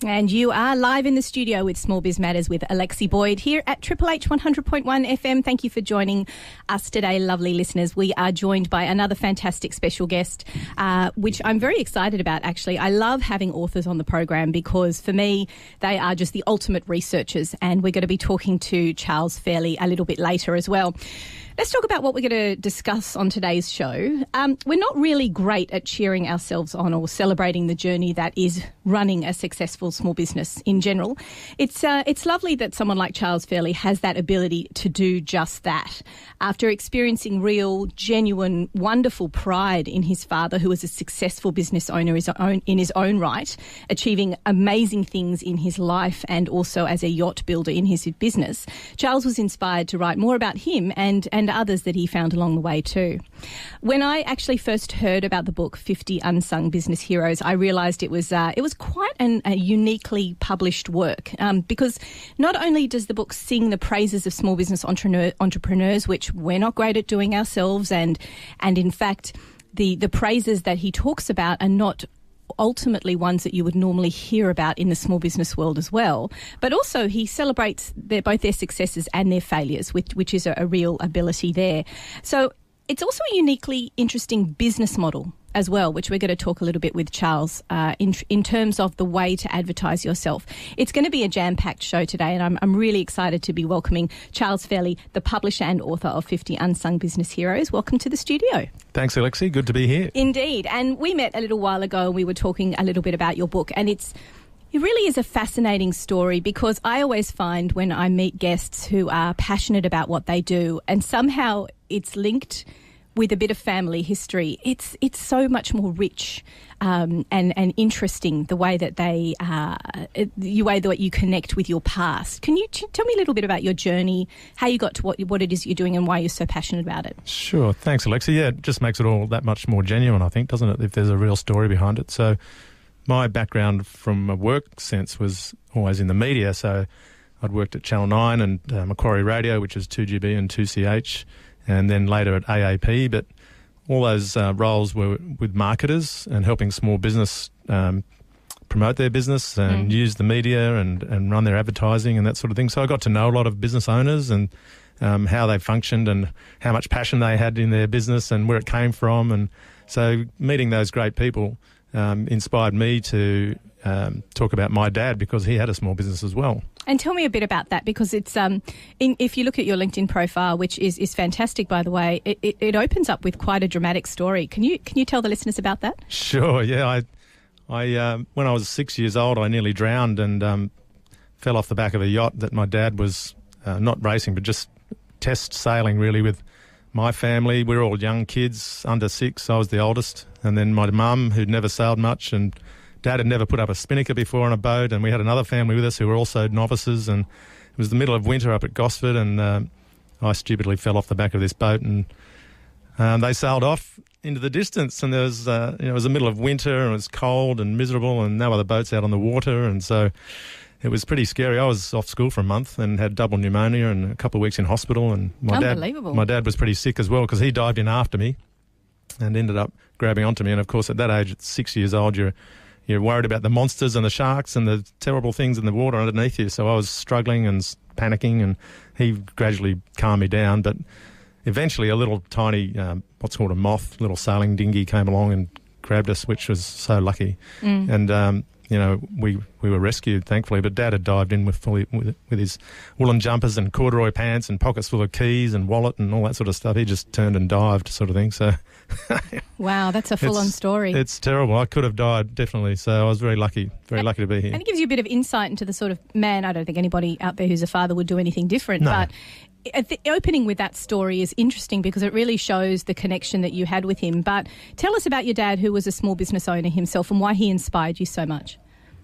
And you are live in the studio with Small Biz Matters with Alexi Boyd here at Triple H 100.1 FM. Thank you for joining us today, lovely listeners. We are joined by another fantastic special guest, which I'm very excited about, actually. I love having authors on the program because, for me, they are just the ultimate researchers, and we're going to be talking to Charles Fairley a little bit later as well. Let's talk about what we're going to discuss on today's show. We're not really great at cheering ourselves on or celebrating the journey that is running a successful small business in general. It's lovely that someone like Charles Fairley has that ability to do just that. After experiencing real, genuine, wonderful pride in his father, who was a successful business owner in his own right, achieving amazing things in his life and also as a yacht builder in his business, Charles was inspired to write more about him and others that he found along the way too. When I actually first heard about the book 50 Unsung Business Heroes, I realised it was quite a uniquely published work because not only does the book sing the praises of small business entrepreneurs, which we're not great at doing ourselves, and in fact the praises that he talks about are not ultimately ones that you would normally hear about in the small business world as well. But also he celebrates both their successes and their failures, which is a real ability there. So it's also a uniquely interesting business model as well, which we're going to talk a little bit with Charles in terms of the way to advertise yourself. It's going to be a jam-packed show today, and I'm really excited to be welcoming Charles Fairley, the publisher and author of 50 Unsung Business Heroes. Welcome to the studio. Thanks, Alexi. Good to be here. Indeed. And we met a little while ago and we were talking a little bit about your book, and it really is a fascinating story because I always find when I meet guests who are passionate about what they do and somehow it's linked with a bit of family history, it's so much more rich and interesting the way that the way that you connect with your past. Can you tell me a little bit about your journey, how you got to what it is you're doing and why you're so passionate about it? Sure. Thanks, Alexi. Yeah, it just makes it all that much more genuine, I think, doesn't it, if there's a real story behind it. So my background from a work sense was always in the media. So I'd worked at Channel 9 and Macquarie Radio, which is 2GB and 2CH, and then later at AAP, but all those roles were with marketers and helping small business promote their business and use the media and run their advertising and that sort of thing. So I got to know a lot of business owners and how they functioned and how much passion they had in their business and where it came from. And so meeting those great people inspired me to talk about my dad because he had a small business as well. And tell me a bit about that because it's if you look at your LinkedIn profile, which is fantastic, by the way, it opens up with quite a dramatic story. Can you tell the listeners about that? Sure. Yeah, I when I was 6 years old, I nearly drowned and fell off the back of a yacht that my dad was not racing, but just test sailing really with my family. We were all young kids, under 6. I was the oldest, and then my mum, who'd never sailed much, and Dad had never put up a spinnaker before on a boat, and we had another family with us who were also novices, and it was the middle of winter up at Gosford, and I stupidly fell off the back of this boat, and they sailed off into the distance, and there was, it was the middle of winter, and it was cold and miserable, and no other boats out on the water, and so it was pretty scary. I was off school for a month and had double pneumonia and a couple of weeks in hospital, and my dad was pretty sick as well because he dived in after me and ended up grabbing onto me, and of course at that age, at 6 years old, you're worried about the monsters and the sharks and the terrible things in the water underneath you. So I was struggling and panicking, and he gradually calmed me down. But eventually a little tiny, what's called a moth, little sailing dinghy came along and grabbed us, which was so lucky. And, we were rescued, thankfully. But Dad had dived in with his woolen jumpers and corduroy pants and pockets full of keys and wallet and all that sort of stuff. He just turned and dived sort of thing. So wow, that's a full-on story. It's terrible. I could have died, definitely. So I was very lucky to be here. And it gives you a bit of insight into the sort of man. I don't think anybody out there who's a father would do anything different. No. But the opening with that story is interesting because it really shows the connection that you had with him. But tell us about your dad, who was a small business owner himself, and why he inspired you so much.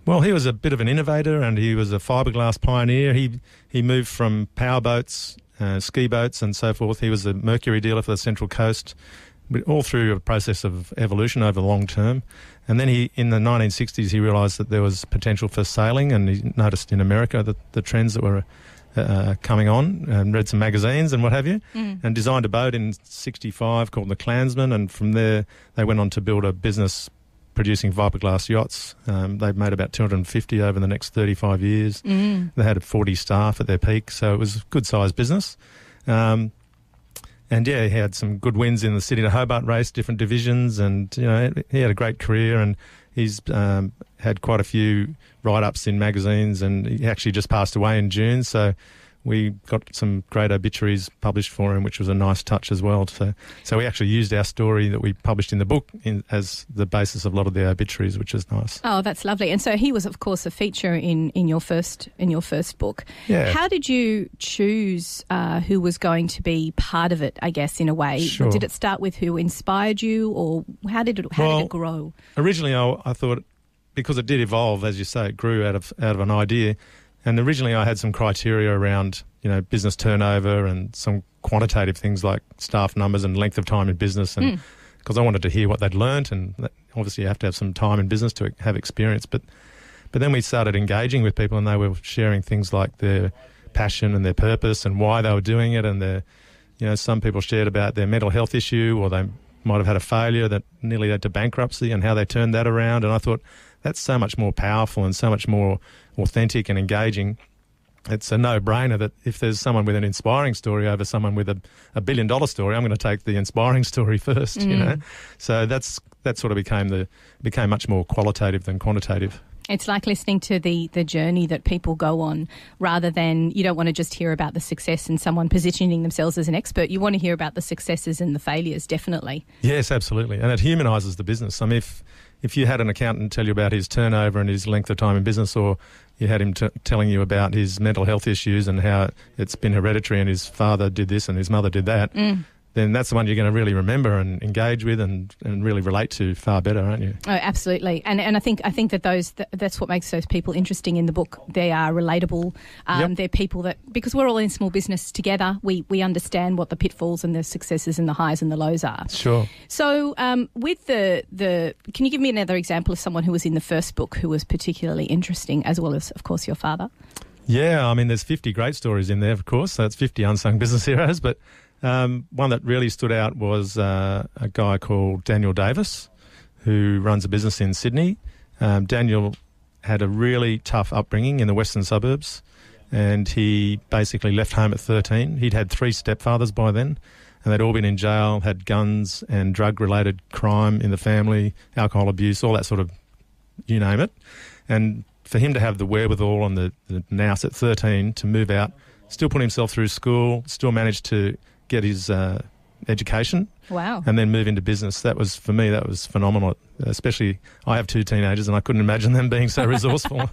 Well, he was a bit of an innovator, and he was a fiberglass pioneer. He moved from power boats, ski boats and so forth. He was a mercury dealer for the Central Coast, all through a process of evolution over the long term. And then in the 1960s, he realised that there was potential for sailing, and he noticed in America that the trends that were coming on, and read some magazines and what have you, and designed a boat in 65 called the Klansman, and from there they went on to build a business producing fiberglass yachts. They've made about 250 over the next 35 years. They had 40 staff at their peak, so it was a good-sized business. And yeah, he had some good wins in the Sydney to Hobart race, different divisions, and he had a great career, and he's had quite a few write-ups in magazines, and he actually just passed away in June, so we got some great obituaries published for him, which was a nice touch as well. So we actually used our story that we published in the book as the basis of a lot of the obituaries, which is nice. Oh, that's lovely. And so he was, of course, a feature in your first book. Yeah. How did you choose who was going to be part of it, I guess, in a way? Sure. Did it start with who inspired you, or how did it grow? Originally, I thought, because it did evolve, as you say, it grew out of an idea. And originally I had some criteria around, business turnover and some quantitative things like staff numbers and length of time in business, and because I wanted to hear what they'd learnt, and obviously you have to have some time in business to have experience. But then we started engaging with people, and they were sharing things like their passion and their purpose and why they were doing it, and some people shared about their mental health issue, or they might have had a failure that nearly led to bankruptcy and how they turned that around. And I thought, that's so much more powerful and so much more authentic and engaging. It's a no-brainer that if there's someone with an inspiring story over someone with a $1 billion story, I'm going to take the inspiring story first. So that's sort of became much more qualitative than quantitative. It's like listening to the journey that people go on, rather than, you don't want to just hear about the success and someone positioning themselves as an expert. You want to hear about the successes and the failures, definitely. Yes, absolutely. And it humanises the business. I mean, if you had an accountant tell you about his turnover and his length of time in business, or you had him telling you about his mental health issues and how it's been hereditary and his father did this and his mother did that, then that's the one you're going to really remember and engage with and really relate to far better, aren't you? Oh, absolutely. And I think that that's what makes those people interesting in the book. They are relatable. They're people that, because we're all in small business together, we understand what the pitfalls and the successes and the highs and the lows are. Sure. So with the can you give me another example of someone who was in the first book who was particularly interesting, as well as, of course, your father? Yeah, I mean, there's 50 great stories in there, of course. So it's 50 unsung business heroes, but one that really stood out was a guy called Daniel Davis, who runs a business in Sydney. Daniel had a really tough upbringing in the western suburbs, and he basically left home at 13. He'd had 3 stepfathers by then, and they'd all been in jail, had guns and drug-related crime in the family, alcohol abuse, all that sort of, you name it. And for him to have the wherewithal and the nous at 13 to move out, still put himself through school, still managed to get his education. Wow. And then move into business. That was phenomenal. Especially, I have 2 teenagers, and I couldn't imagine them being so resourceful.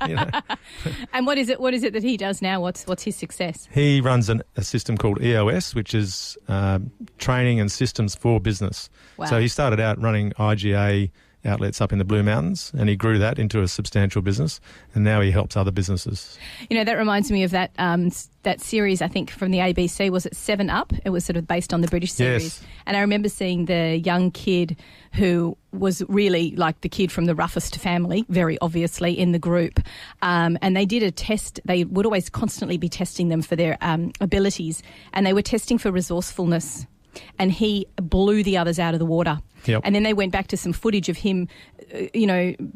And what is it that he does now? What's his success? He runs a system called EOS, which is training and systems for business. Wow. So he started out running IGA outlets up in the Blue Mountains, and he grew that into a substantial business, and now he helps other businesses. That reminds me of that series, I think, from the ABC. Was it 7 Up? It was sort of based on the British series. Yes. And I remember seeing the young kid who was really like the kid from the roughest family, very obviously, in the group. And they did a test. They would always constantly be testing them for their abilities, and they were testing for resourcefulness. And he blew the others out of the water. Yep. And then they went back to some footage of him,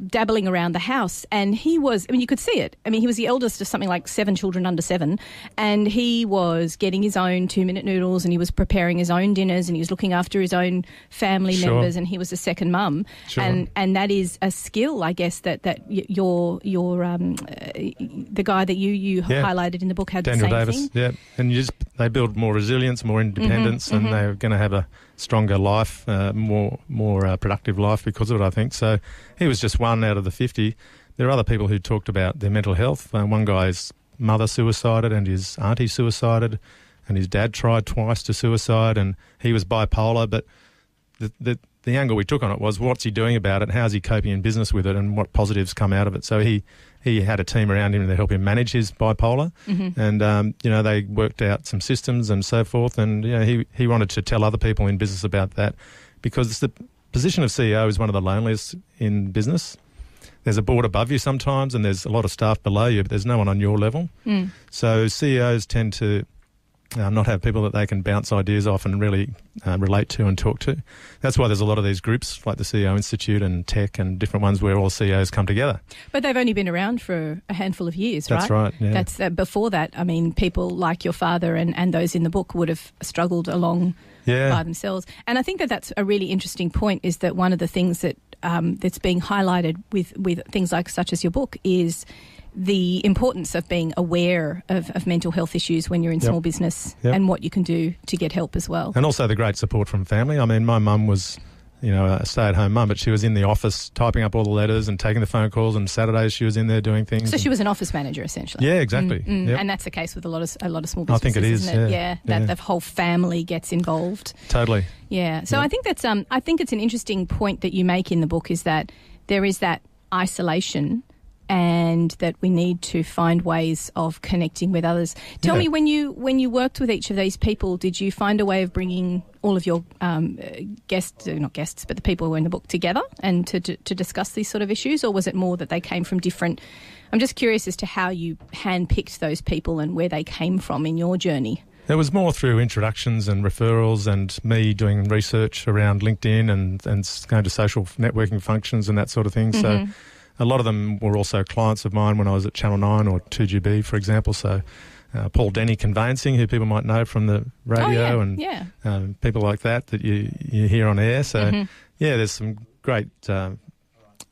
dabbling around the house. And he was, you could see it. He was the eldest of something like 7 children under 7. And he was getting his own 2-minute noodles, and he was preparing his own dinners, and he was looking after his own family members, and he was a second mum. Sure. And that is a skill, I guess, that the guy that you highlighted in the book had Daniel the same Davis, thing. yeah. And they build more resilience, more independence, and they're going to have a stronger life, more productive life because of it, I think. So he was just one out of the 50. There are other people who talked about their mental health. One guy's mother suicided and his auntie suicided, and his dad tried twice to suicide, and he was bipolar. But the angle we took on it was, what's he doing about it? How's he coping in business with it, and what positives come out of it? So he had a team around him to help him manage his bipolar, and they worked out some systems and so forth. And he wanted to tell other people in business about that, because the position of CEO is one of the loneliest in business. There's a board above you sometimes, and there's a lot of staff below you, but there's no one on your level. So CEOs tend to not have people that they can bounce ideas off and really relate to and talk to. That's why there's a lot of these groups like the CEO Institute and Tech and different ones where all CEOs come together. But they've only been around for a handful of years, right? That's right, yeah. That's before that, I mean, people like your father and those in the book would have struggled along by themselves. And I think that that's a really interesting point, is that one of the things that that's being highlighted with things like such as your book is the importance of being aware of mental health issues when you're in small business and what you can do to get help as well. And also the great support from family. I mean, my mum was, a stay-at-home mum, but she was in the office typing up all the letters and taking the phone calls, and Saturdays she was in there doing things. So she was an office manager, essentially. Yeah, exactly. Yep. And that's the case with a lot of small businesses. I think it is, isn't it? Yeah, that the whole family gets involved. Totally. Yeah. So I think that's I think it's an interesting point that you make in the book, is that there is that isolation and that we need to find ways of connecting with others. Tell me, when you worked with each of these people, did you find a way of bringing all of your not guests, but the people who were in the book together and to discuss these sort of issues, or was it more that they came from different... I'm just curious as to how you handpicked those people and where they came from in your journey. It was more through introductions and referrals and me doing research around LinkedIn and going to social networking functions and that sort of thing. So a lot of them were also clients of mine when I was at Channel 9 or 2GB, for example. So Paul Denny Conveyancing, who people might know from the radio, and people like that you hear on air. So, there's some great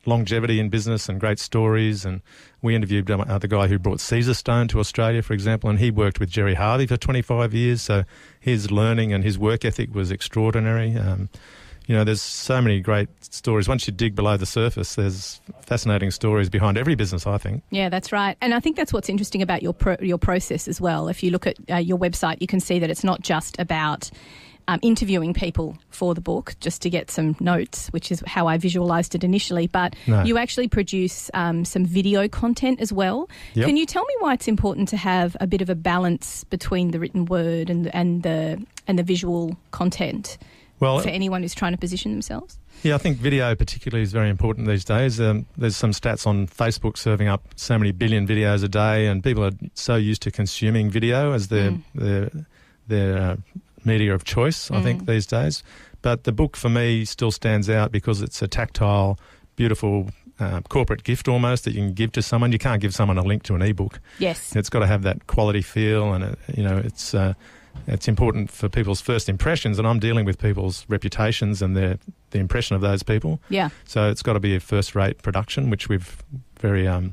longevity in business and great stories. And we interviewed the guy who brought Caesar Stone to Australia, for example, and he worked with Jerry Harvey for 25 years. So his learning and his work ethic was extraordinary. There's so many great stories. Once you dig below the surface, there's fascinating stories behind every business, I think. Yeah, that's right. And I think that's what's interesting about your process as well. If you look at your website, you can see that it's not just about interviewing people for the book just to get some notes, which is how I visualised it initially, but you actually produce some video content as well. Yep. Can you tell me why it's important to have a bit of a balance between the written word and the visual content? Well, for anyone who's trying to position themselves? Yeah, I think video particularly is very important these days. There's some stats on Facebook serving up so many billion videos a day, and people are so used to consuming video as their media of choice, I think, these days. But the book for me still stands out because it's a tactile, beautiful corporate gift almost that you can give to someone. You can't give someone a link to an ebook. Yes. It's got to have that quality feel, and it's important for people's first impressions, and I'm dealing with people's reputations and the impression of those people. Yeah. So it's got to be a first-rate production, which we've been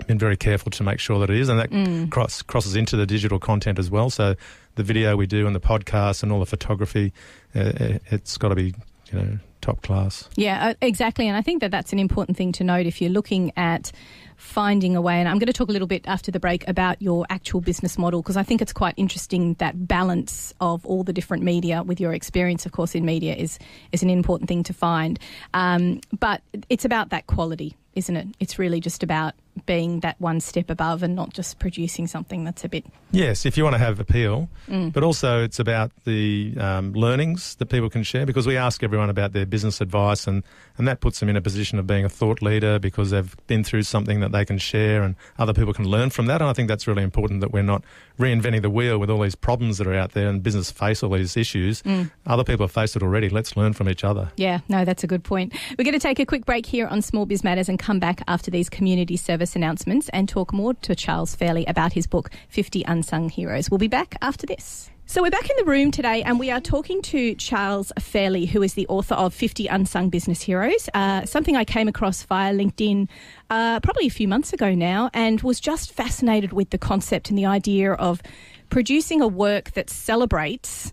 very careful to make sure that it is, and that crosses into the digital content as well. So the video we do and the podcast and all the photography, it's got to be, top class. Yeah, exactly. And I think that that's an important thing to note if you're looking at finding a way. And I'm going to talk a little bit after the break about your actual business model, because I think it's quite interesting, that balance of all the different media with your experience, of course, in media is an important thing to find. But it's about that quality, isn't it? It's really just about being that one step above and not just producing something that's a bit... Yes, if you want to have appeal, but also it's about the learnings that people can share, because we ask everyone about their business advice, and that puts them in a position of being a thought leader because they've been through something that they can share and other people can learn from that. And I think that's really important, that we're not reinventing the wheel with all these problems that are out there and business face all these issues. Other people have faced it already. Let's learn from each other. Yeah, no, that's a good point. We're going to take a quick break here on Small Biz Matters and come back after these community service announcements and talk more to Charles Fairley about his book, 50 Unsung Heroes. We'll be back after this. So we're back in the room today and we are talking to Charles Fairley, who is the author of 50 Unsung Business Heroes, something I came across via LinkedIn probably a few months ago now, and was just fascinated with the concept and the idea of producing a work that celebrates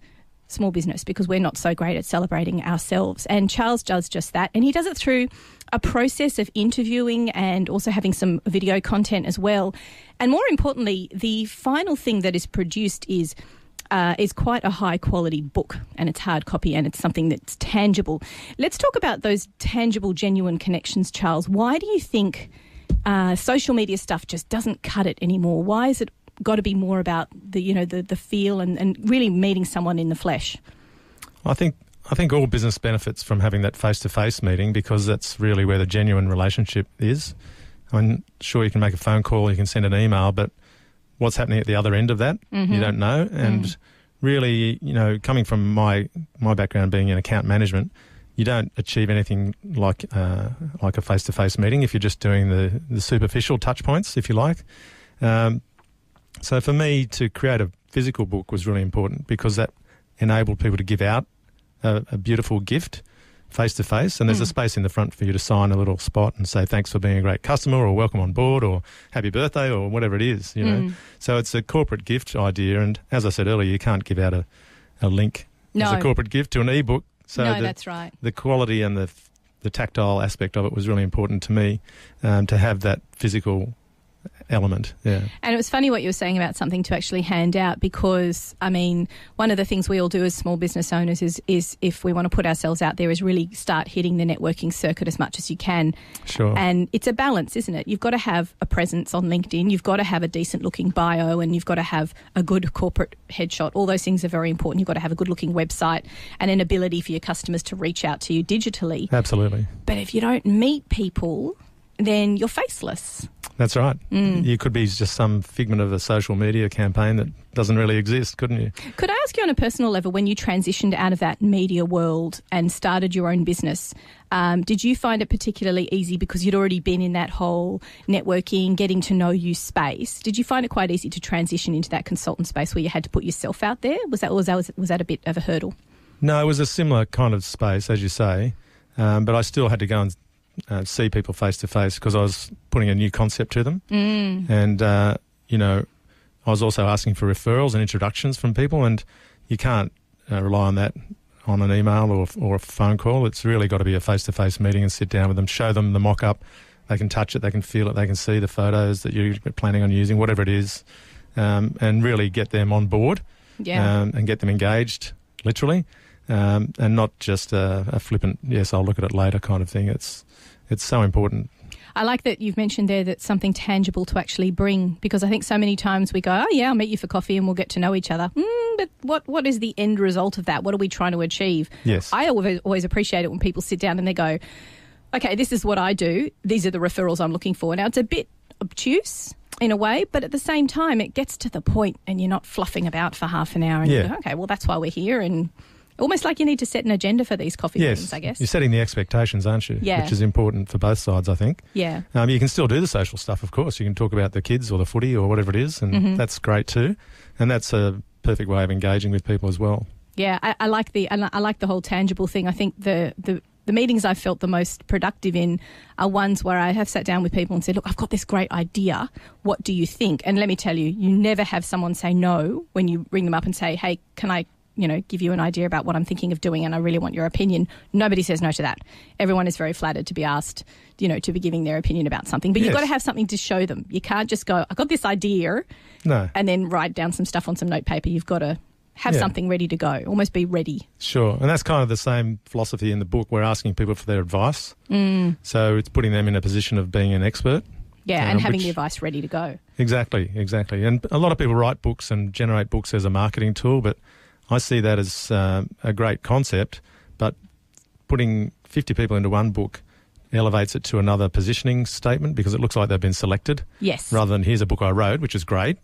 small business, because we're not so great at celebrating ourselves. And Charles does just that, and he does it through a process of interviewing and also having some video content as well. And more importantly, the final thing that is produced is quite a high quality book, and it's hard copy, and it's something that's tangible. Let's talk about those tangible, genuine connections, Charles. Why do you think social media stuff just doesn't cut it anymore? Why is it got to be more about the feel and really meeting someone in the flesh? I think all business benefits from having that face-to-face meeting, because that's really where the genuine relationship is. I'm sure you can make a phone call, you can send an email, but what's happening at the other end of that. You don't know. And really, coming from my background being in account management, you don't achieve anything like a face-to-face meeting if you're just doing the superficial touch points, if you like. So for me, to create a physical book was really important because that enabled people to give out a beautiful gift face-to-face, and there's a space in the front for you to sign a little spot and say thanks for being a great customer or welcome on board or happy birthday or whatever it is, So it's a corporate gift idea, and as I said earlier, you can't give out a link as a corporate gift to an ebook. So that's right. The quality and the tactile aspect of it was really important to me, to have that physical element. Yeah. And it was funny what you were saying about something to actually hand out, because one of the things we all do as small business owners is if we want to put ourselves out there, is really start hitting the networking circuit as much as you can. Sure. And it's a balance, isn't it? You've got to have a presence on LinkedIn, you've got to have a decent looking bio, and you've got to have a good corporate headshot. All those things are very important. You've got to have a good looking website and an ability for your customers to reach out to you digitally. Absolutely. But if you don't meet people, then you're faceless. That's right. You could be just some figment of a social media campaign that doesn't really exist, couldn't you? Could I ask you on a personal level, when you transitioned out of that media world and started your own business, did you find it particularly easy because you'd already been in that whole networking, getting to know you space? Did you find it quite easy to transition into that consultant space where you had to put yourself out there? Was that a bit of a hurdle? No, it was a similar kind of space, as you say, but I still had to go and see people face to face because I was putting a new concept to them. And, I was also asking for referrals and introductions from people, and you can't rely on that on an email or a phone call. It's really got to be a face-to-face meeting and sit down with them, show them the mock-up. They can touch it, they can feel it, they can see the photos that you're planning on using, whatever it is, and really get them on board and get them engaged, literally, and not just a flippant, yes, I'll look at it later kind of thing. It's so important. I like that you've mentioned there that something tangible to actually bring, because I think so many times we go, oh yeah, I'll meet you for coffee and we'll get to know each other. But what is the end result of that? What are we trying to achieve? Yes. I always appreciate it when people sit down and they go, okay, this is what I do. These are the referrals I'm looking for. Now, it's a bit obtuse in a way, but at the same time, it gets to the point and you're not fluffing about for half an hour and you go, okay, well, that's why we're here. And almost like you need to set an agenda for these coffee meetings, I guess. You're setting the expectations, aren't you? Yeah. Which is important for both sides, I think. Yeah. You can still do the social stuff, of course. You can talk about the kids or the footy or whatever it is, and that's great too. And that's a perfect way of engaging with people as well. Yeah, I like the whole tangible thing. I think the meetings I've felt the most productive in are ones where I have sat down with people and said, look, I've got this great idea. What do you think? And let me tell you, you never have someone say no when you ring them up and say, hey, can I give you an idea about what I'm thinking of doing and I really want your opinion. Nobody says no to that. Everyone is very flattered to be asked, to be giving their opinion about something. But you've got to have something to show them. You can't just go, I got this idea, and then write down some stuff on some note paper. You've got to have something ready to go, almost be ready. Sure. And that's kind of the same philosophy in the book. We're asking people for their advice. So it's putting them in a position of being an expert. Yeah, and having the advice ready to go. Exactly. And a lot of people write books and generate books as a marketing tool, but I see that as a great concept, but putting 50 people into one book elevates it to another positioning statement because it looks like they've been selected. Yes. Rather than here's a book I wrote, which is great,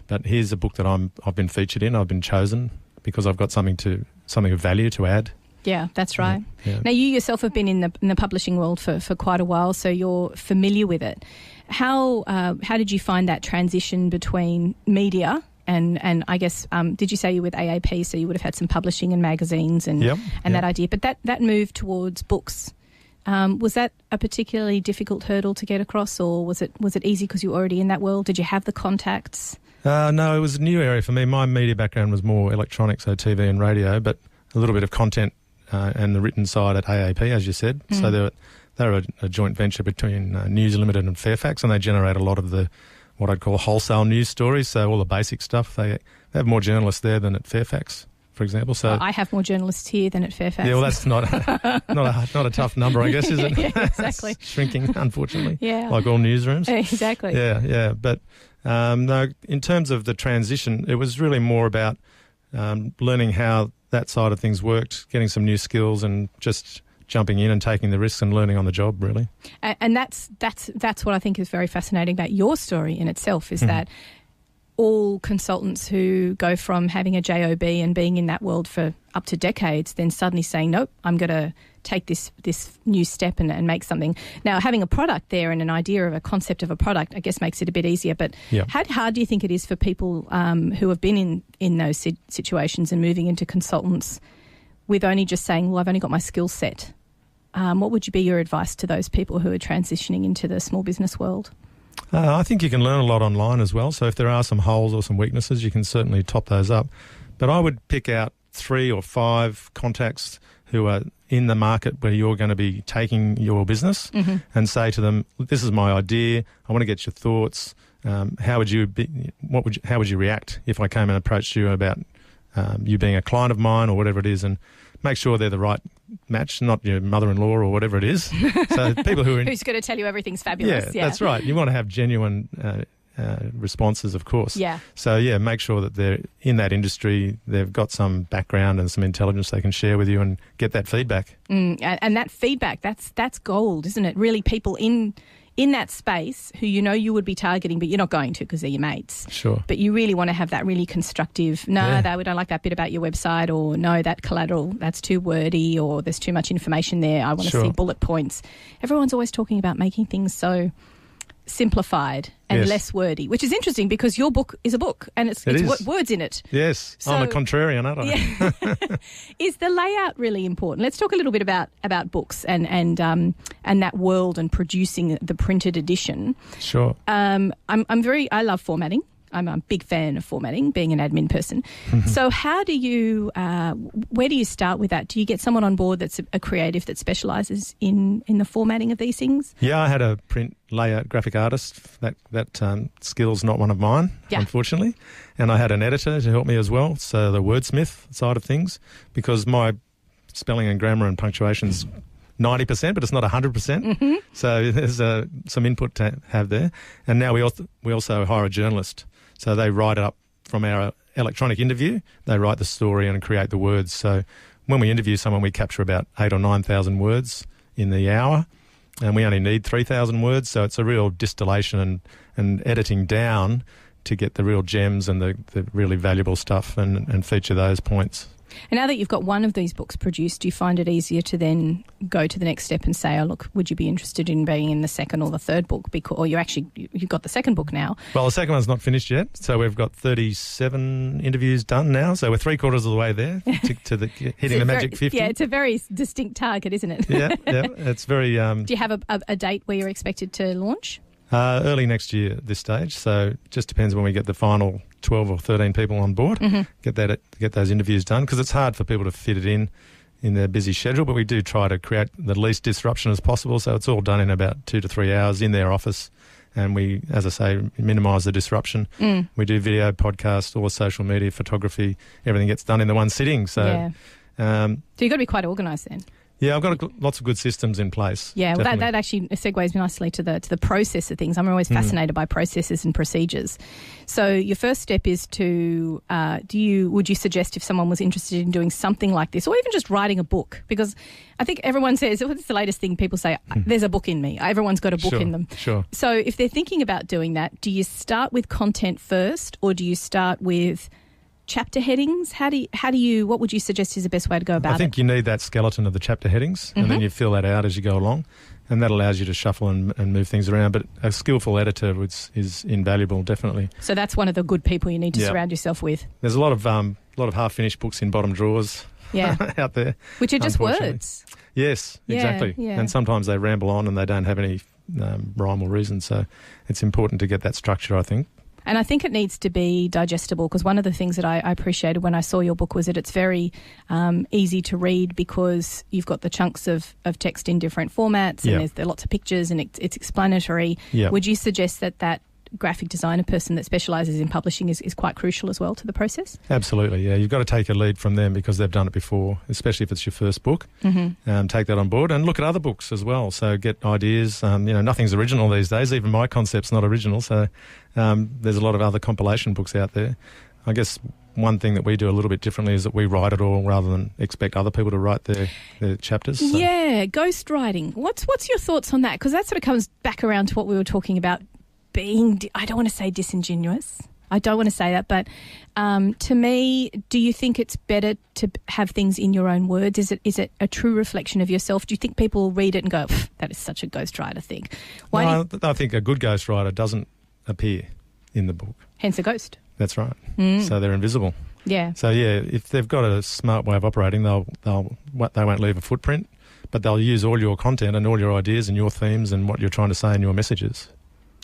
but here's a book that I've been featured in, I've been chosen because I've got something of value to add. Yeah, that's right. Yeah. Now, you yourself have been in the publishing world for quite a while, so you're familiar with it. How did you find that transition between media and I guess, did you say you're with AAP, so you would have had some publishing and magazines and that idea. But that move towards books, was that a particularly difficult hurdle to get across, or was it easy because you were already in that world? Did you have the contacts? No, it was a new area for me. My media background was more electronic, so TV and radio, but a little bit of content and the written side at AAP, as you said. So they're a joint venture between News Limited and Fairfax, and they generate a lot of what I'd call wholesale news stories, so all the basic stuff. They have more journalists there than at Fairfax, for example. So I have more journalists here than at Fairfax. Yeah, well, that's not a tough number, I guess, is it? Yeah, exactly. It's shrinking, unfortunately. Yeah. Like all newsrooms. Exactly. Yeah. But no, in terms of the transition, it was really more about learning how that side of things worked, getting some new skills, and just jumping in and taking the risks and learning on the job, really. And that's what I think is very fascinating about your story in itself, is that all consultants who go from having a job and being in that world for up to decades, then suddenly saying, nope, I'm going to take this new step and make something. Now, having a product there and an idea of a concept of a product, I guess, makes it a bit easier. But how hard do you think it is for people who have been in those situations and moving into consultants with only just saying, well, I've only got my skill set? What would be your advice to those people who are transitioning into the small business world? I think you can learn a lot online as well. So if there are some holes or some weaknesses, you can certainly top those up. But I would pick out 3 or 5 contacts who are in the market where you're going to be taking your business and say to them, this is my idea. I want to get your thoughts. How would you react if I came and approached you about you being a client of mine or whatever it is, and make sure they're the right match, not your mother-in-law or whatever it is. So people who are who's going to tell you everything's fabulous. Yeah, that's right. You want to have genuine responses, of course. Yeah. So, make sure that they're in that industry, they've got some background and some intelligence they can share with you and get that feedback. And that feedback, that's gold, isn't it? Really, people in that space who you would be targeting, but you're not going to because they're your mates. Sure. But you really want to have that really constructive, we don't like that bit about your website, or no, that collateral, that's too wordy, or there's too much information there. I want to see bullet points. Everyone's always talking about making things so simplified and less wordy, which is interesting because your book is a book and it's words in it. Yes, so, I'm a contrarian, aren't I? Yeah. Is the layout really important? Let's talk a little bit about books and that world and producing the printed edition. Sure. I love formatting. I'm a big fan of formatting, being an admin person. So how do you, where do you start with that? Do you get someone on board that's a creative that specialises in the formatting of these things? Yeah, I had a print layout graphic artist. That skill's not one of mine, unfortunately. And I had an editor to help me as well, so the wordsmith side of things, because my spelling and grammar and punctuation's 90%, but it's not 100%. So there's some input to have there. And now we also hire a journalist. So they write it up from our electronic interview. They write the story and create the words. So when we interview someone, we capture about 8,000 or 9,000 words in the hour, and we only need 3,000 words. So it's a real distillation and editing down to get the real gems and the really valuable stuff and feature those points. And now that you've got one of these books produced, do you find it easier to then go to the next step and say, oh, look, would you be interested in being in the second or the third book? Or you've got the second book now. Well, the second one's not finished yet. So we've got 37 interviews done now. So we're 3/4 of the way there to hitting the magic 50. Yeah, it's a very distinct target, isn't it? Yeah. It's very... Do you have a date where you're expected to launch? Early next year at this stage. So it just depends when we get the final 12 or 13 people on board, get those interviews done, because it's hard for people to fit it in their busy schedule, but we do try to create the least disruption as possible, so it's all done in about 2 to 3 hours in their office, and we, as I say, minimise the disruption. We do video, podcast, all social media, photography, everything gets done in the one sitting. So, so you've got to be quite organised then. Yeah, I've got lots of good systems in place. Yeah, well, that actually segues nicely to the process of things. I'm always fascinated by processes and procedures. So your first step is to would you suggest if someone was interested in doing something like this, or even just writing a book? Because I think everyone says, what's the latest thing people say? There's a book in me. Everyone's got a book in them. Sure. So if they're thinking about doing that, do you start with content first, or do you start with chapter headings? What would you suggest is the best way to go about it? I think you need that skeleton of the chapter headings, and then you fill that out as you go along, and that allows you to shuffle and move things around. But a skillful editor is invaluable, definitely. So that's one of the good people you need to surround yourself with. There's a lot of half-finished books in bottom drawers out there. Which are just words. Yes, exactly. Yeah. And sometimes they ramble on and they don't have any rhyme or reason, so it's important to get that structure, I think. And I think it needs to be digestible, because one of the things that I appreciated when I saw your book was that it's very easy to read, because you've got the chunks of text in different formats, and there's lots of pictures, and it's explanatory. Yep. Would you suggest that graphic designer person that specialises in publishing is quite crucial as well to the process? Absolutely, yeah. You've got to take a lead from them because they've done it before, especially if it's your first book. Take that on board and look at other books as well. So get ideas. Nothing's original these days. Even my concept's not original. So there's a lot of other compilation books out there. I guess one thing that we do a little bit differently is that we write it all rather than expect other people to write their chapters. So. Yeah, ghostwriting. What's your thoughts on that? Because that sort of comes back around to what we were talking about, being, I don't want to say disingenuous, I don't want to say that, but to me, do you think it's better to have things in your own words? Is it a true reflection of yourself? Do you think people will read it and go, that is such a ghostwriter thing? I think a good ghostwriter doesn't appear in the book. Hence a ghost. That's right. So they're invisible. Yeah. So, if they've got a smart way of operating, they won't leave a footprint, but they'll use all your content and all your ideas and your themes and what you're trying to say in your messages.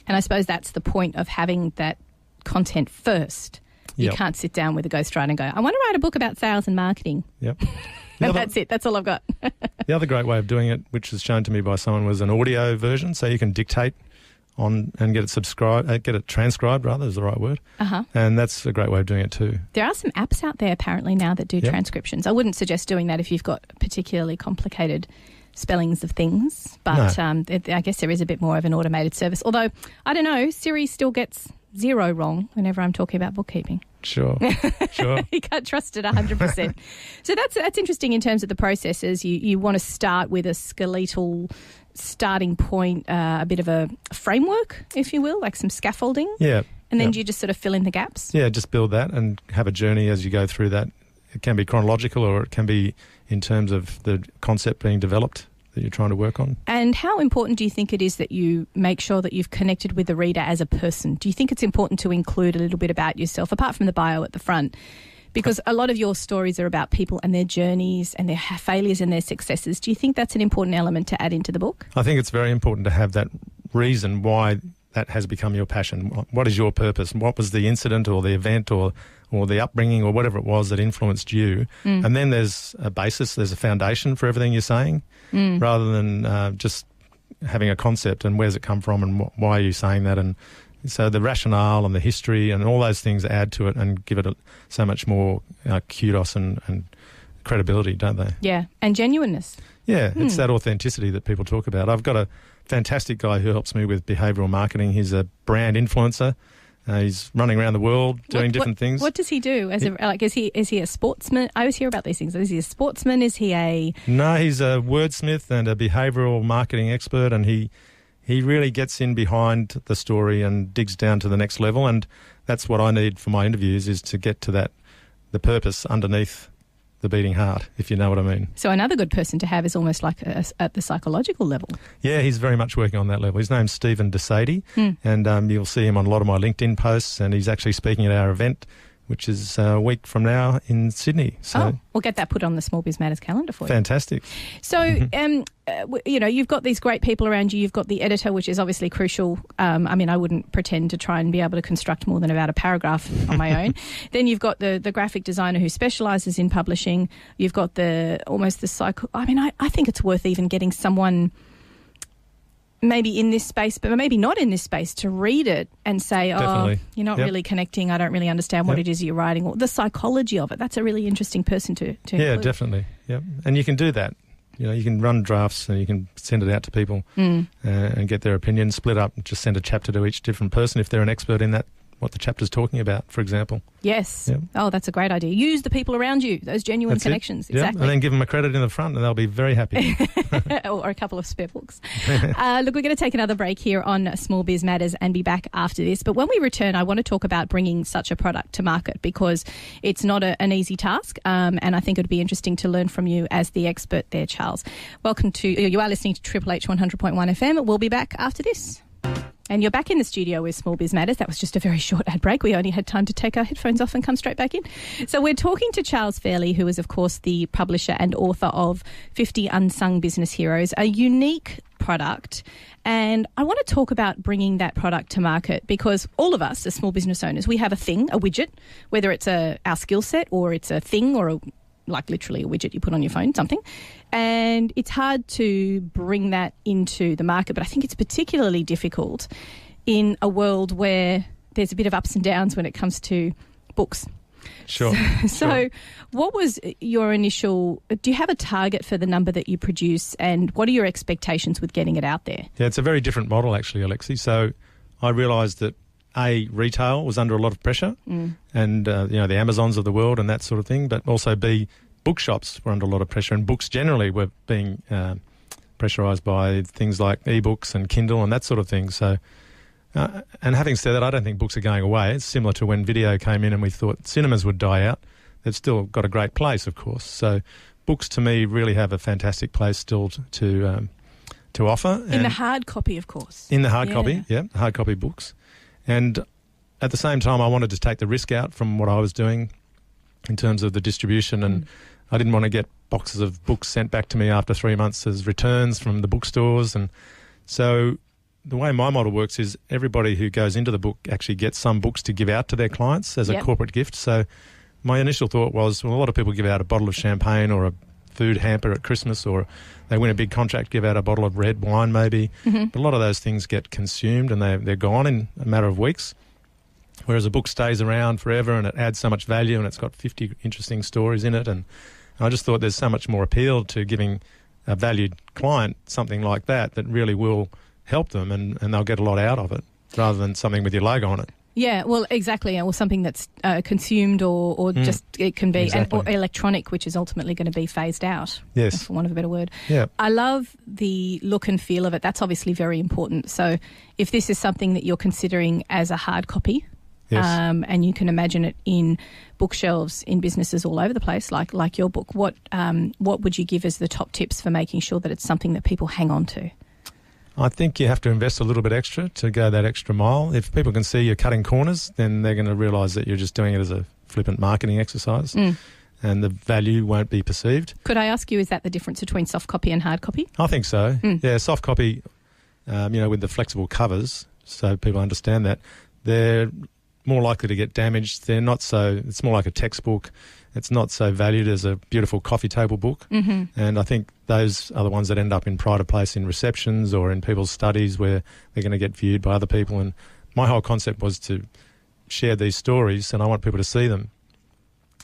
And I suppose that's the point of having that content first. You can't sit down with a ghostwriter and go, I want to write a book about sales and marketing. Yep. And that's it. That's all I've got. The other great way of doing it, which was shown to me by someone, was an audio version. So you can dictate on and get it transcribed, rather, is the right word. And that's a great way of doing it too. There are some apps out there apparently now that do transcriptions. I wouldn't suggest doing that if you've got particularly complicated spellings of things, but no. I guess there is a bit more of an automated service. Although, I don't know, Siri still gets 0 wrong whenever I'm talking about bookkeeping. Sure. You can't trust it 100%. So that's interesting in terms of the processes. You want to start with a skeletal starting point, a bit of a framework, if you will, like some scaffolding. Yeah. And then you just sort of fill in the gaps. Yeah, just build that and have a journey as you go through that. It can be chronological or it can be in terms of the concept being developed that you're trying to work on. And how important do you think it is that you make sure that you've connected with the reader as a person? Do you think it's important to include a little bit about yourself, apart from the bio at the front? Because a lot of your stories are about people and their journeys and their failures and their successes. Do you think that's an important element to add into the book? I think it's very important to have that reason why that has become your passion. What is your purpose? What was the incident or the event or the upbringing or whatever it was that influenced you? And then there's a basis, there's a foundation for everything you're saying, rather than just having a concept and where's it come from and why are you saying that. And so the rationale and the history and all those things add to it and give it so much more kudos and credibility, don't they? Yeah, and genuineness. Yeah, it's that authenticity that people talk about. I've got a fantastic guy who helps me with behavioural marketing. He's a brand influencer. He's running around the world doing different things. What does he do? Is he a sportsman? I always hear about these things. Is he a sportsman? Is he a... No, he's a wordsmith and a behavioural marketing expert, and he really gets in behind the story and digs down to the next level. And that's what I need for my interviews, is to get to the purpose underneath the beating heart, if you know what I mean. So another good person to have is almost like at the psychological level. Yeah, he's very much working on that level. His name's Stephen DeSadie, and you'll see him on a lot of my LinkedIn posts, and he's actually speaking at our event, which is a week from now in Sydney. So we'll get that put on the Small Biz Matters calendar for you. Fantastic. So, you've got these great people around you. You've got the editor, which is obviously crucial. I wouldn't pretend to try and be able to construct more than about a paragraph on my own. Then you've got the graphic designer who specialises in publishing. You've got I think it's worth even getting someone maybe in this space, but maybe not in this space, to read it and say, Definitely. You're not really connecting, I don't really understand what it is you're writing, or the psychology of it. That's a really interesting person to include. Definitely. Yeah, and you can do that. You can run drafts and you can send it out to people and get their opinion, split up, and just send a chapter to each different person if they're an expert in that, what the chapter's talking about, for example. Yes. Yep. Oh, that's a great idea. Use the people around you, those genuine connections. Yep. Exactly. And then give them a credit in the front and they'll be very happy. Or a couple of spare books. Look, we're going to take another break here on Small Biz Matters and be back after this. But when we return, I want to talk about bringing such a product to market, because it's not an easy task. And I think it would be interesting to learn from you as the expert there, Charles. You are listening to Triple H 100.1 FM. We'll be back after this. And you're back in the studio with Small Biz Matters. That was just a very short ad break. We only had time to take our headphones off and come straight back in. So we're talking to Charles Fairley, who is, of course, the publisher and author of 50 Unsung Business Heroes, a unique product. And I want to talk about bringing that product to market, because all of us as small business owners, we have a thing, a widget, whether it's our skill set or it's a thing or like literally a widget you put on your phone, something. And it's hard to bring that into the market, but I think it's particularly difficult in a world where there's a bit of ups and downs when it comes to books. Sure. So what was your initial... Do you have a target for the number that you produce, and what are your expectations with getting it out there? Yeah, it's a very different model, actually, Alexi. So I realised that retail was under a lot of pressure, and the Amazons of the world and that sort of thing, but also bookshops were under a lot of pressure, and books generally were being pressurised by things like ebooks and Kindle and that sort of thing. So And having said that, I don't think books are going away. It's similar to when video came in and we thought cinemas would die out. They've still got a great place, of course. So books, to me, really have a fantastic place still to offer. In the hard copy, of course. In the hard copy, hard copy books. And at the same time, I wanted to take the risk out from what I was doing in terms of the distribution, and I didn't want to get boxes of books sent back to me after 3 months as returns from the bookstores. And so the way my model works is everybody who goes into the book actually gets some books to give out to their clients as a corporate gift. So my initial thought was, well, a lot of people give out a bottle of champagne or a food hamper at Christmas, or they win a big contract, give out a bottle of red wine maybe. But a lot of those things get consumed and they're gone in a matter of weeks, whereas a book stays around forever and it adds so much value and it's got 50 interesting stories in it. And I just thought there's so much more appeal to giving a valued client something like that really will help them and they'll get a lot out of it rather than something with your logo on it. Yeah, well, exactly. Or something that's consumed or just it can be or electronic, which is ultimately going to be phased out. Yes. For want of a better word. Yeah. I love the look and feel of it. That's obviously very important. So if this is something that you're considering as a hard copy, and you can imagine it in bookshelves in businesses all over the place, like your book, what would you give as the top tips for making sure that it's something that people hang on to? I think you have to invest a little bit extra to go that extra mile. If people can see you're cutting corners, then they're going to realise that you're just doing it as a flippant marketing exercise and the value won't be perceived. Could I ask you, is that the difference between soft copy and hard copy? I think so. Yeah, soft copy, with the flexible covers, so people understand that, they're more likely to get damaged. They're not so, it's more like a textbook. It's not so valued as a beautiful coffee table book. And I think those are the ones that end up in pride of place in receptions or in people's studies where they're going to get viewed by other people. And my whole concept was to share these stories and I want people to see them.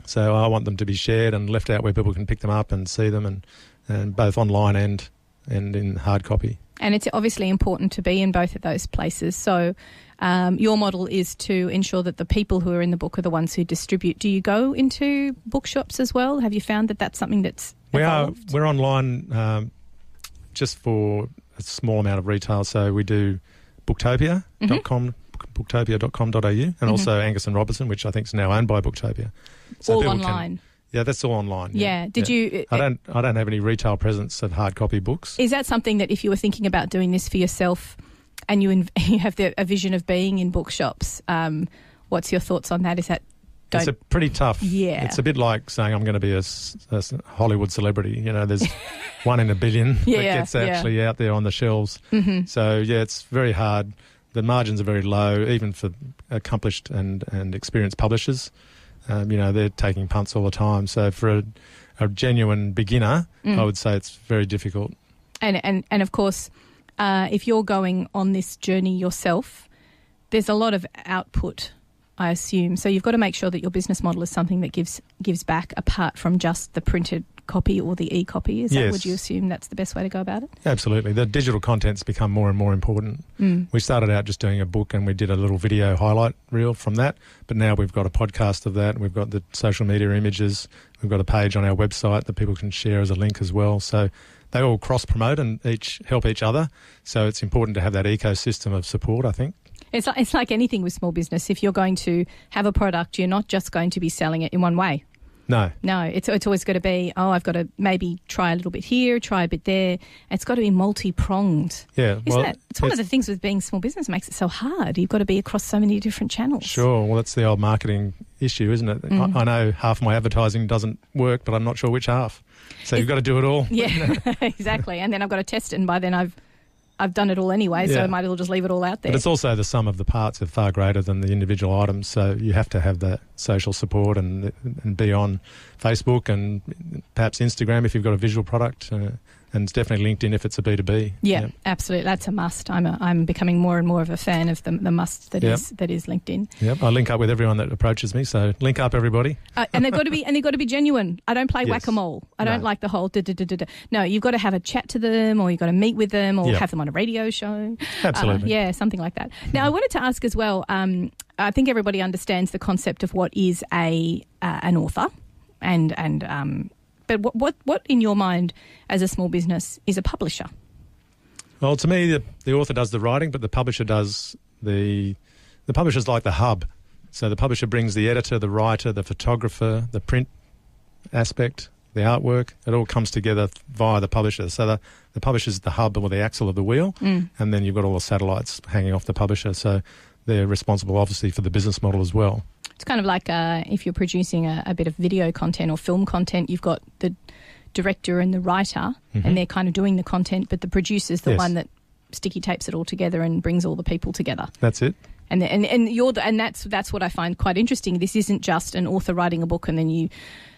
So I want them to be shared and left out where people can pick them up and see them and both online and in hard copy. And it's obviously important to be in both of those places. So your model is to ensure that the people who are in the book are the ones who distribute. Do you go into bookshops as well? Have you found that that's something that's evolved? We're online just for a small amount of retail. So we do booktopia.com, booktopia.com.au, and also Angus and Robertson, which I think is now owned by Booktopia. So all online. Yeah, that's all online. Yeah. You? I don't have any retail presence of hard copy books. Is that something that if you were thinking about doing this for yourself and you have a vision of being in bookshops, what's your thoughts on that? It's a pretty tough. Yeah. It's a bit like saying I'm going to be a Hollywood celebrity. You know, there's one in a billion that gets actually out there on the shelves. So it's very hard. The margins are very low, even for accomplished and experienced publishers. They're taking punts all the time. So for a genuine beginner, I would say it's very difficult. And of course, if you're going on this journey yourself, there's a lot of output, I assume. So you've got to make sure that your business model is something that gives back apart from just the printed copy or the e-copy. Would you assume that's the best way to go about it? Absolutely. The digital content's become more and more important. We started out just doing a book and we did a little video highlight reel from that, but now we've got a podcast of that. We've got the social media images. We've got a page on our website that people can share as a link as well. So they all cross-promote and each help each other. So it's important to have that ecosystem of support, I think. It's like anything with small business. If you're going to have a product, you're not just going to be selling it in one way. No, it's always got to be, I've got to maybe try a little bit here, try a bit there. It's got to be multi-pronged. Yeah. It's one of the things with being small business makes it so hard. You've got to be across so many different channels. Sure. Well, that's the old marketing issue, isn't it? I know half my advertising doesn't work, but I'm not sure which half. So you've got to do it all. Yeah, exactly. And then I've got to test it, and by then I've done it all anyway, so I might as well just leave it all out there. But it's also the sum of the parts are far greater than the individual items, so you have to have that social support and be on Facebook and perhaps Instagram if you've got a visual product, and it's definitely LinkedIn if it's a B2B. Yeah, absolutely. That's a must. I'm becoming more and more of a fan of the must that is LinkedIn. Yep, I link up with everyone that approaches me, so link up everybody. And they've got to be genuine. I don't play whack-a-mole. I don't like the whole da-da-da-da-da. No, you've got to have a chat to them, or you've got to meet with them, or have them on a radio show. Absolutely. Something like that. Now, I wanted to ask as well, I think everybody understands the concept of what is an author, but what in your mind as a small business is a publisher? Well, to me, the author does the writing, but the publisher does the publisher's like the hub. So the publisher brings the editor, the writer, the photographer, the print aspect, the artwork. It all comes together via the publisher. So the publisher's the hub or the axle of the wheel, and then you've got all the satellites hanging off the publisher. So they're responsible, obviously, for the business model as well. It's kind of like if you're producing a bit of video content or film content, you've got the director and the writer, and they're kind of doing the content, but the producer's the one that sticky tapes it all together and brings all the people together. That's it. And that's what I find quite interesting. This isn't just an author writing a book and then you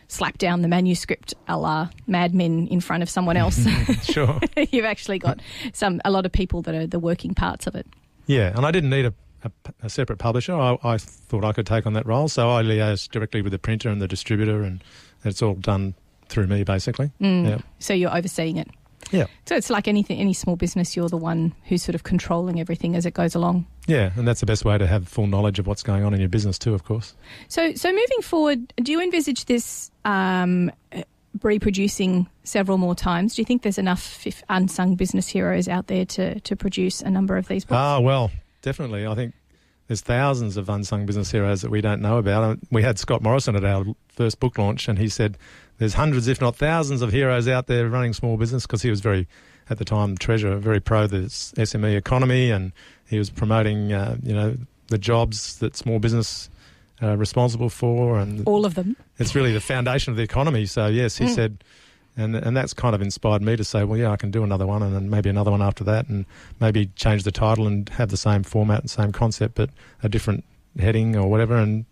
slap down the manuscript a la Mad Men in front of someone else. Sure. You've actually got a lot of people that are the working parts of it. Yeah, and I didn't need a separate publisher. I thought I could take on that role, so I liaised directly with the printer and the distributor, and it's all done through me, basically. Yeah. So you're overseeing it. Yeah. So it's like any small business, you're the one who's sort of controlling everything as it goes along. Yeah, and that's the best way to have full knowledge of what's going on in your business too, of course. So moving forward, do you envisage this reproducing several more times? Do you think there's enough unsung business heroes out there to produce a number of these books? Well, definitely. I think there's thousands of unsung business heroes that we don't know about. We had Scott Morrison at our first book launch, and he said there's hundreds, if not thousands, of heroes out there running small business, because he was at the time, treasurer, very pro the SME economy, and he was promoting, the jobs that small business are responsible for. And all of them. It's really the foundation of the economy. So, yes, he said, and that's kind of inspired me to say, well, yeah, I can do another one and then maybe another one after that, and maybe change the title and have the same format and same concept, but a different heading or whatever. And,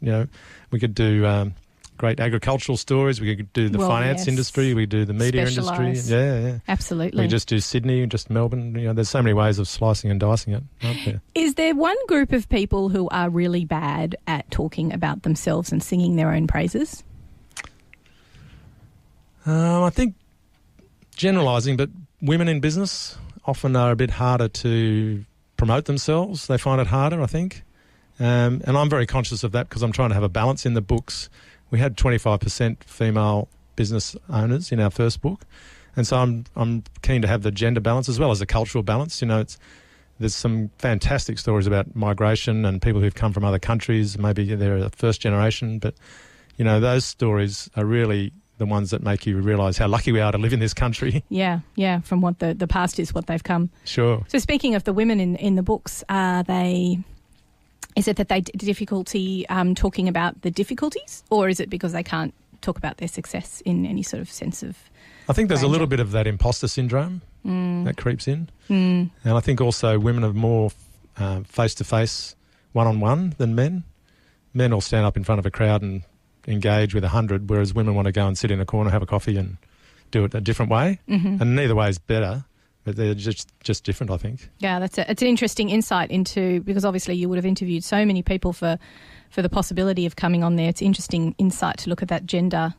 we could do great agricultural stories. We could do the finance industry. We do the media industry. Yeah. Absolutely. We just do Sydney, just Melbourne. There's so many ways of slicing and dicing it, aren't there? Is there one group of people who are really bad at talking about themselves and singing their own praises? I think generalising, but women in business often are a bit harder to promote themselves. They find it harder, I think. And I'm very conscious of that because I'm trying to have a balance in the books. We had 25% female business owners in our first book. And so I'm keen to have the gender balance as well as the cultural balance. There's some fantastic stories about migration and people who've come from other countries. Maybe they're a first generation, but, those stories are really the ones that make you realise how lucky we are to live in this country. Yeah, from what the past is, what they've come. Sure. So speaking of the women in the books, is it that they difficulty talking about the difficulties, or is it because they can't talk about their success in any sort of sense of I think there's a little bit of that imposter syndrome that creeps in. And I think also women are more face-to-face, one-on-one than men. Men will stand up in front of a crowd and engage with 100, whereas women want to go and sit in a corner, have a coffee and do it a different way. And neither way is better, but they're just different, I think. Yeah, it's an interesting insight into, because obviously you would have interviewed so many people for the possibility of coming on there. It's interesting insight to look at that gender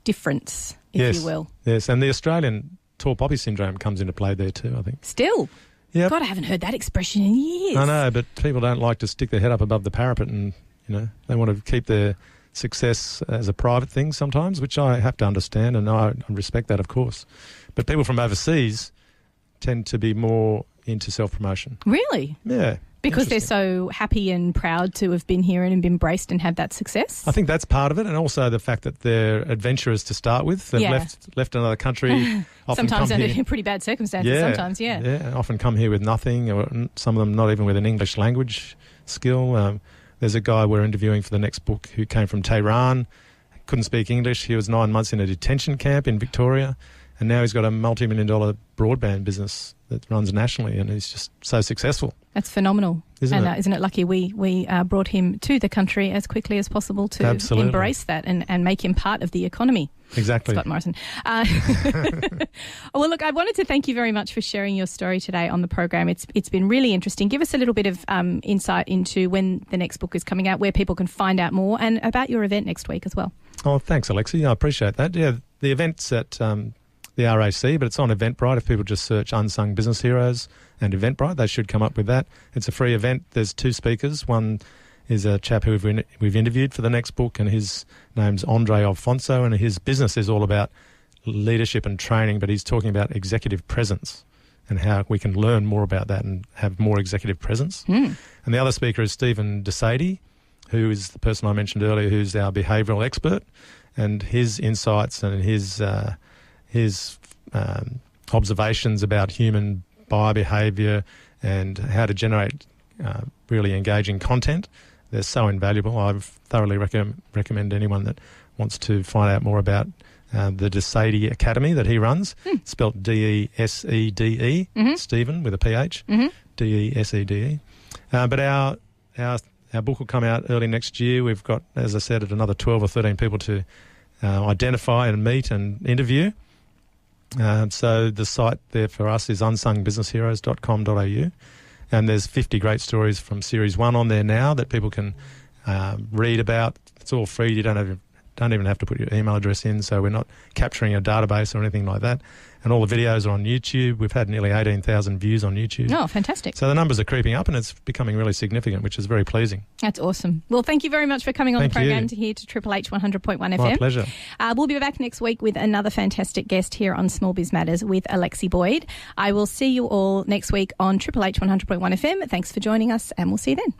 difference, if you will. Yes, and the Australian tall poppy syndrome comes into play there too, I think. Still? Yeah. God, I haven't heard that expression in years. I know, but people don't like to stick their head up above the parapet and, they want to keep their success as a private thing sometimes, which I have to understand, and I respect that, of course. But people from overseas tend to be more into self-promotion. Really? Yeah. Because they're so happy and proud to have been here and been embraced and had that success? I think that's part of it, and also the fact that they're adventurers to start with. They've left another country. Often sometimes under pretty bad circumstances, Yeah, often come here with nothing, or some of them not even with an English language skill. There's a guy we're interviewing for the next book who came from Tehran, couldn't speak English. He was 9 months in a detention camp in Victoria, and now he's got a multi-million-dollar broadband business that runs nationally, and he's just so successful. That's phenomenal. Isn't it? Isn't it lucky we brought him to the country as quickly as possible to embrace that and make him part of the economy. Exactly. Scott Morrison. Well, look, I wanted to thank you very much for sharing your story today on the program. It's been really interesting. Give us a little bit of insight into when the next book is coming out, where people can find out more, and about your event next week as well. Oh, thanks, Alexi. I appreciate that. Yeah, the event's at the RAC, but it's on Eventbrite. If people just search Unsung Business Heroes and Eventbrite, they should come up with that. It's a free event. There's 2 speakers. One is a chap who we've interviewed for the next book, and his name's Andre Alfonso, and his business is all about leadership and training, but he's talking about executive presence. and how we can learn more about that and have more executive presence. And the other speaker is Stephen DeSadie, who is the person I mentioned earlier, who's our behavioural expert, and his insights and his observations about human biobehaviour and how to generate really engaging content. They're so invaluable. I thoroughly recommend anyone that wants to find out more about the DeSadie Academy that he runs. Spelt D-E-S-E-D-E, Stephen with a P-H, D-E-S-E-D-E. But our book will come out early next year. We've got, as I said, another 12 or 13 people to identify and meet and interview. So the site there for us is unsungbusinessheroes.com.au, and there's 50 great stories from Series 1 on there now that people can read about. It's all free. You don't even have to put your email address in, so we're not capturing a database or anything like that. And all the videos are on YouTube. We've had nearly 18,000 views on YouTube. Oh, fantastic. So the numbers are creeping up and it's becoming really significant, which is very pleasing. That's awesome. Well, thank you very much for coming on the program here to Triple H 100.1 FM. My pleasure. We'll be back next week with another fantastic guest here on Small Biz Matters with Alexi Boyd. I will see you all next week on Triple H 100.1 FM. Thanks for joining us, and we'll see you then.